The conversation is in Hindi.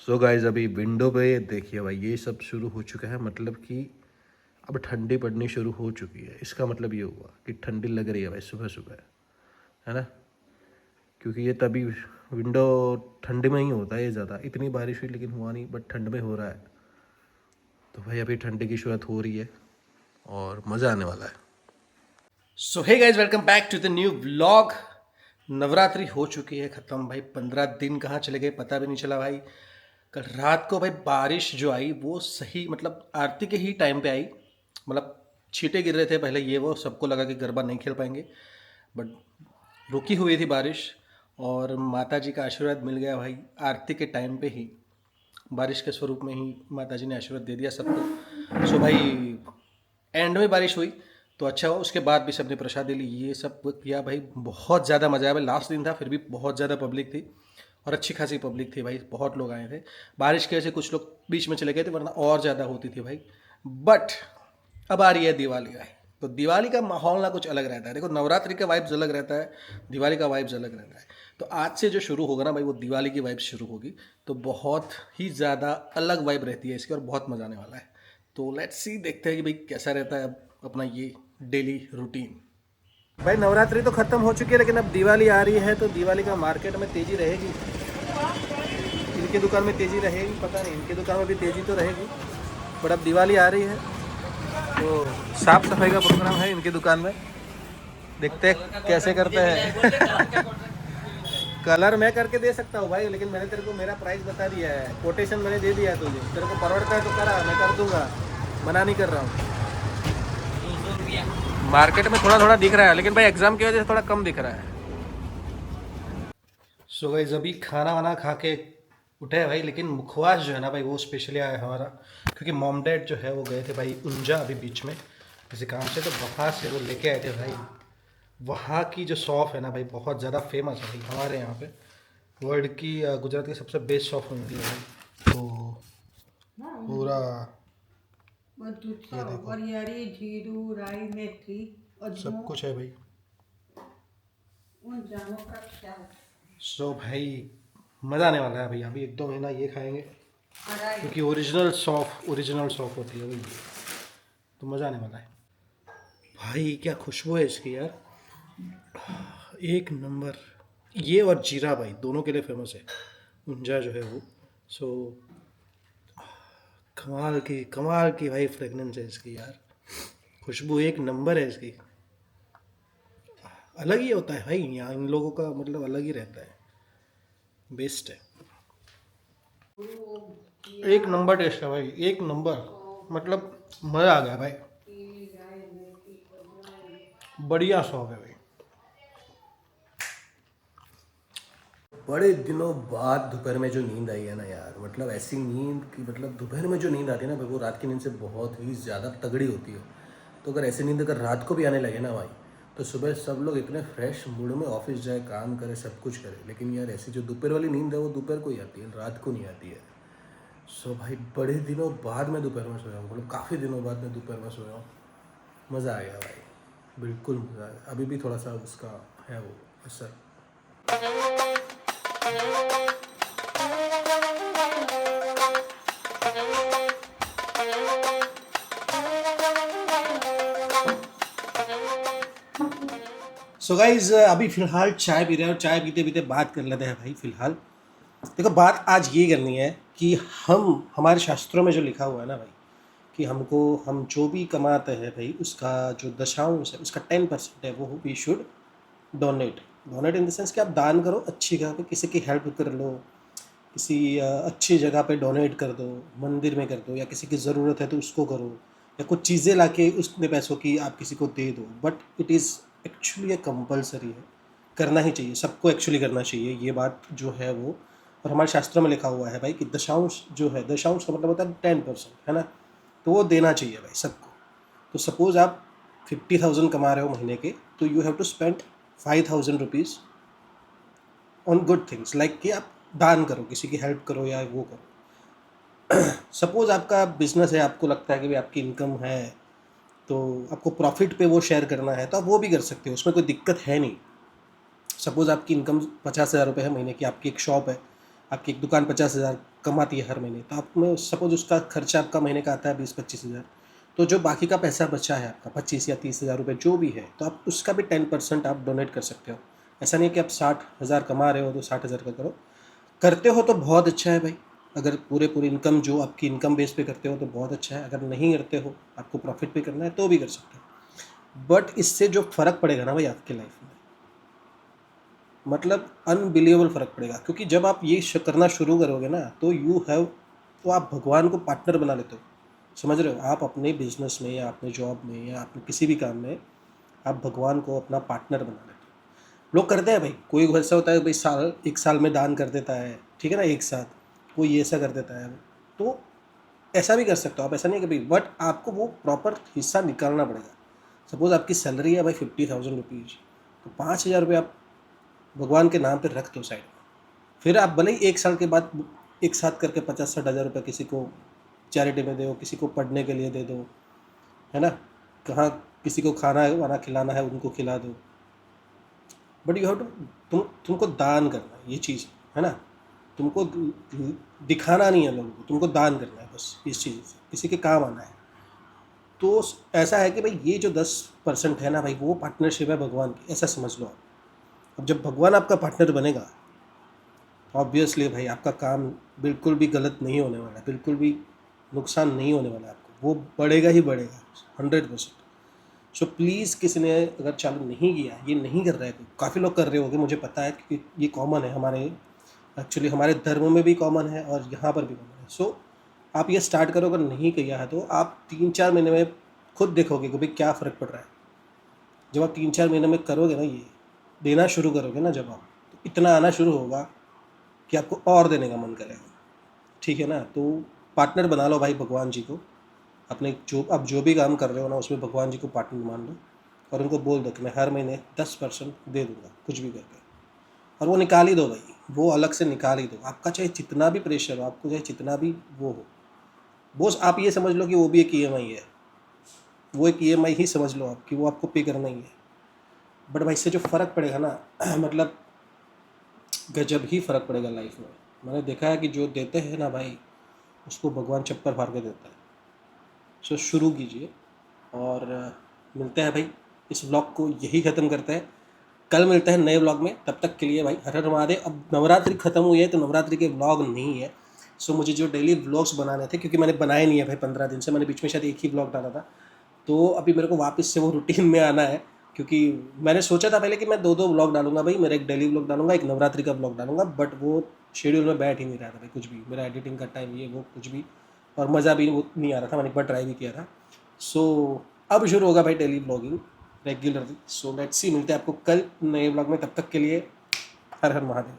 सो गाइज अभी विंडो पे देखिए भाई ये सब शुरू हो चुका है, मतलब कि अब ठंडी पड़नी शुरू हो चुकी है। इसका मतलब ये हुआ कि ठंडी लग रही है भाई सुबह सुबह, है ना। क्योंकि ये तभी विंडो ठंडी में ही होता है ये ज़्यादा। इतनी बारिश हुई लेकिन हुआ नहीं, बट ठंड में हो रहा है। तो भाई अभी ठंडी की शुरुआत हो रही है और मज़ा आने वाला है। So hey guys, welcome back to the new vlog. Navratri हो चुकी है ख़त्म भाई। 15 दिन कहाँ चले गए पता भी नहीं चला भाई। कल रात को भाई बारिश जो आई वो सही मतलब आरती के ही टाइम पे आई। मतलब छींटे गिर रहे थे पहले, ये वो सबको लगा कि गरबा नहीं खेल पाएंगे, बट रुकी हुई थी बारिश और माता जी का आशीर्वाद मिल गया भाई। आरती के टाइम पे ही बारिश के स्वरूप में ही माता जी ने आशीर्वाद दे दिया सबको। सो भाई एंड में बारिश हुई तो अच्छा हुआ, उसके बाद भी सबने प्रसादी ली, ये सब किया भाई। बहुत ज़्यादा मज़ा आया भाई। लास्ट दिन था फिर भी बहुत ज़्यादा पब्लिक थी और अच्छी खासी पब्लिक थी भाई। बहुत लोग आए थे। बारिश की वजह से कुछ लोग बीच में चले गए थे, वरना और ज़्यादा होती थी भाई। बट अब आ रही है दिवाली भाई, तो दिवाली का माहौल ना कुछ अलग रहता है। देखो नवरात्रि का वाइब्स अलग रहता है, दिवाली का वाइब्स अलग रहता है। तो आज से जो शुरू होगा ना भाई, वो दिवाली की वाइब्स शुरू होगी। तो बहुत ही ज़्यादा अलग वाइब रहती है इसकी और बहुत मज़ा आने वाला है। तो लेट्स सी, देखते हैं कि भाई कैसा रहता है अपना ये डेली रूटीन। भाई नवरात्रि तो खत्म हो चुकी है, लेकिन अब दिवाली आ रही है तो दिवाली का मार्केट में तेजी रहेगी। इनकी दुकान में तेजी रहेगी, पता नहीं इनकी दुकान में भी तेजी तो रहेगी, बट अब दिवाली आ रही है तो साफ सफाई का प्रोग्राम है इनकी दुकान में। देखते हैं कैसे करते हैं। कलर मैं करके दे सकता हूँ भाई, लेकिन मैंने तेरे को मेरा प्राइस बता दिया है, कोटेशन मैंने दे दिया है तुझे। तेरे को परोड़ता है तो करा, मैं कर दूंगा, मना नहीं कर रहा हूँ। मार्केट में थोड़ा थोड़ा दिख रहा है, लेकिन भाई एग्जाम की वजह से थोड़ा कम दिख रहा है। सो गाइस अभी खाना वाना खा के उठे हैं भाई, लेकिन मुखवास जो है ना भाई वो स्पेशली आया हमारा, क्योंकि मॉम डैड जो है वो गए थे भाई ऊंजा अभी बीच में किसी काम से, तो वहाँ से वो लेके आए थे भाई। वहाँ की जो सौंफ है ना भाई बहुत ज़्यादा फेमस है भाई हमारे यहाँ पे। वर्ल्ड की गुजरात की सबसे बेस्ट सौंफ मिलती है भाई। तो पूरा ये देखो वरियाળી जीरू राई मेथी सब कुछ है भाई। जानो प्रख्यात सो भाई मज़ा आने वाला है भाई। अभी 1-2 महीना ये खाएंगे, क्योंकि ओरिजिनल सौंफ होती है भाई, तो मज़ा आने वाला है भाई। क्या खुशबू है इसकी यार, एक नंबर। ये और जीरा भाई दोनों के लिए फेमस है ऊंजा जो है वो। सो कमाल की भाई फ्रेगनेंस है इसकी यार, खुशबू एक नंबर है इसकी। अलग ही होता है भाई यहाँ इन लोगों का, मतलब अलग ही रहता है, बेस्ट है। एक नंबर टेस्ट है भाई, एक नंबर, मतलब मज़ा आ गया भाई। बढ़िया सौंफ है भाई। बड़े दिनों बाद दोपहर में जो नींद आई है ना यार, मतलब ऐसी नींद की, मतलब दोपहर में जो नींद आती है ना भाई, वो रात की नींद से बहुत ही ज़्यादा तगड़ी होती है। तो अगर ऐसी नींद अगर रात को भी आने लगे ना भाई, तो सुबह सब लोग इतने फ्रेश मूड में ऑफिस जाए, काम करे, सब कुछ करे। लेकिन यार ऐसी जो दोपहर वाली नींद है वो दोपहर को ही आती है, रात को नहीं आती है। सो भाई बड़े दिनों बाद मैं दोपहर में सोया हूँ, मतलब काफ़ी दिनों बाद मैं दोपहर में सोया हूँ। मज़ा आ गया भाई, बिल्कुल मज़ा आया। अभी भी थोड़ा सा उसका है वो असर। सो गाइज अभी फ़िलहाल चाय पी रहे हैं, और चाय पीते पीते बात कर लेते हैं भाई। फ़िलहाल देखो बात आज ये करनी है कि हमारे शास्त्रों में जो लिखा हुआ है ना भाई, कि हम जो भी कमाते हैं भाई उसका जो दशांश है, उसका 10% है, वो we should donate in the sense कि आप दान करो, अच्छी जगह पे किसी की हेल्प कर लो, किसी अच्छी जगह पे डोनेट कर दो, मंदिर में कर दो, या किसी की ज़रूरत है तो उसको करो, या कुछ चीज़ें लाके उसने पैसों की आप किसी को दे दो। बट इट इज़ एक्चुअली ये कंपलसरी है, करना ही चाहिए, सबको एक्चुअली करना चाहिए ये बात जो है वो। और हमारे शास्त्रों में लिखा हुआ है भाई कि दशांश जो है, दशांश का मतलब होता है 10%, है ना। तो वो देना चाहिए भाई सबको। तो सपोज़ आप 50,000 कमा रहे हो महीने के, तो you have to spend 5,000 rupees on good things, like कि आप दान करो, किसी की हेल्प करो या वो करो। सपोज़ आपका बिजनेस है, आपको लगता है कि भाई आपकी इनकम है, तो आपको प्रॉफिट पे वो शेयर करना है, तो आप वो भी कर सकते हो, उसमें कोई दिक्कत है नहीं। सपोज़ आपकी इनकम 50,000 रुपये है महीने की, आपकी एक शॉप है, आपकी एक दुकान 50,000 कमाती है हर महीने, तो आप में सपोज उसका खर्चा आपका महीने का आता है 20-25,000, तो जो बाकी का पैसा बचा है आपका 25 या 30,000 रुपये जो भी है, तो आप उसका भी 10% आप डोनेट कर सकते हो। ऐसा नहीं कि आप 60,000 कमा रहे हो तो 60,000 का करो, करते हो तो बहुत अच्छा है भाई। अगर पूरे इनकम जो आपकी इनकम बेस पे करते हो तो बहुत अच्छा है, अगर नहीं करते हो आपको प्रॉफिट पे करना है तो भी कर सकते हो। बट इससे जो फ़र्क पड़ेगा ना भाई आपके लाइफ में, मतलब अनबिलीवेबल फ़र्क पड़ेगा, क्योंकि जब आप ये करना शुरू करोगे ना तो तो आप भगवान को पार्टनर बना लेते हो। समझ रहे हो, आप अपने बिजनेस में या अपने जॉब में या अपने किसी भी काम में आप भगवान को अपना पार्टनर बना लेते हो। लोग करते हैं भाई, कोई ऐसा होता है भाई एक साल में दान कर देता है, ठीक है ना, एक साथ कोई ऐसा कर देता है, तो ऐसा भी कर सकते हो आप, ऐसा नहीं है कि भाई, बट आपको वो प्रॉपर हिस्सा निकालना पड़ेगा। सपोज आपकी सैलरी है भाई 50,000 रुपीज़, तो 5,000 रुपये आप भगवान के नाम पे रख दो साइड में, फिर आप भले ही एक साल के बाद एक साथ करके 50-60 हज़ार रुपये किसी को चैरिटी में दो, किसी को पढ़ने के लिए दे दो, है ना, कहाँ किसी को खाना वाना खिलाना है उनको खिला दो, बट यू हैव टू, तुमको दान करना है, ये चीज़ है ना, तुमको दिखाना नहीं है लोगों को, तुमको दान करना है बस, इस चीज़ से किसी के काम आना है। तो ऐसा है कि भाई ये जो 10% है ना भाई, वो पार्टनरशिप है भगवान की, ऐसा समझ लो आप। अब जब भगवान आपका पार्टनर बनेगा, ऑब्वियसली भाई आपका काम बिल्कुल भी गलत नहीं होने वाला है, बिल्कुल भी नुकसान नहीं होने वाला है आपको, वो बढ़ेगा ही बढ़ेगा 100%। सो प्लीज़, किसी ने अगर चालू नहीं किया, ये नहीं कर रहा है, काफ़ी लोग कर रहे होंगे मुझे पता है, क्योंकि ये कॉमन है हमारे, एक्चुअली हमारे धर्म में भी कॉमन है और यहाँ पर भी कॉमन है। सो आप ये स्टार्ट करो, अगर नहीं किया है तो आप 3-4 महीने में खुद देखोगे कि भाई क्या फ़र्क पड़ रहा है। जब आप 3-4 महीने में करोगे ना, ये देना शुरू करोगे ना जब आप, तो इतना आना शुरू होगा कि आपको और देने का मन करेगा, ठीक है ना। तो पार्टनर बना लो भाई भगवान जी को, अपने जो भी काम कर रहे हो ना उसमें भगवान जी को पार्टनर मान लो, और उनको बोल दो कि मैं हर महीने 10% दे दूँगा कुछ भी करके, और वो निकाल ही दो भाई, वो अलग से निकाल ही दो। आपका चाहे जितना भी प्रेशर हो, आपको चाहे जितना भी वो हो, बॉस आप ये समझ लो कि वो भी एक EMI है, वो एक EMI ही समझ लो आप, कि वो आपको पे करना ही है। बट भाई इससे जो फ़र्क पड़ेगा ना मतलब गजब ही फ़र्क पड़ेगा लाइफ में। मैंने देखा है कि जो देते हैं ना भाई, उसको भगवान चक्कर फाड़ के देता है। सो शुरू कीजिए, और मिलते हैं भाई, इस व्लॉग को यही ख़त्म करते हैं, कल मिलते हैं नए व्लॉग में। तब तक के लिए भाई हर हर महादेव। अब नवरात्रि ख़त्म हुई है तो नवरात्रि के व्लॉग नहीं है, सो मुझे जो डेली व्लॉग्स बनाने थे, क्योंकि मैंने बनाए नहीं है भाई 15 दिन से, मैंने बीच में शायद एक ही व्लॉग डाला था, तो अभी मेरे को वापस से वो रूटीन में आना है। क्योंकि मैंने सोचा था पहले कि मैं 2-2 व्लॉग डालूंगा भाई, मेरा एक डेली व्लॉग डालूंगा, एक नवरात्रि का व्लॉग डालूंगा, बट वो शेड्यूल में बैठ ही नहीं रहा था भाई, कुछ भी मेरा एडिटिंग का टाइम ये वो कुछ भी, और मज़ा भी वो नहीं आ रहा था, मैंने एक बार ट्राई भी किया था। सो अब शुरू होगा भाई daily vlogging regularly. So let's see, मिलते हैं आपको कल नए व्लॉग में, तब तक के लिए हर हर महादेव।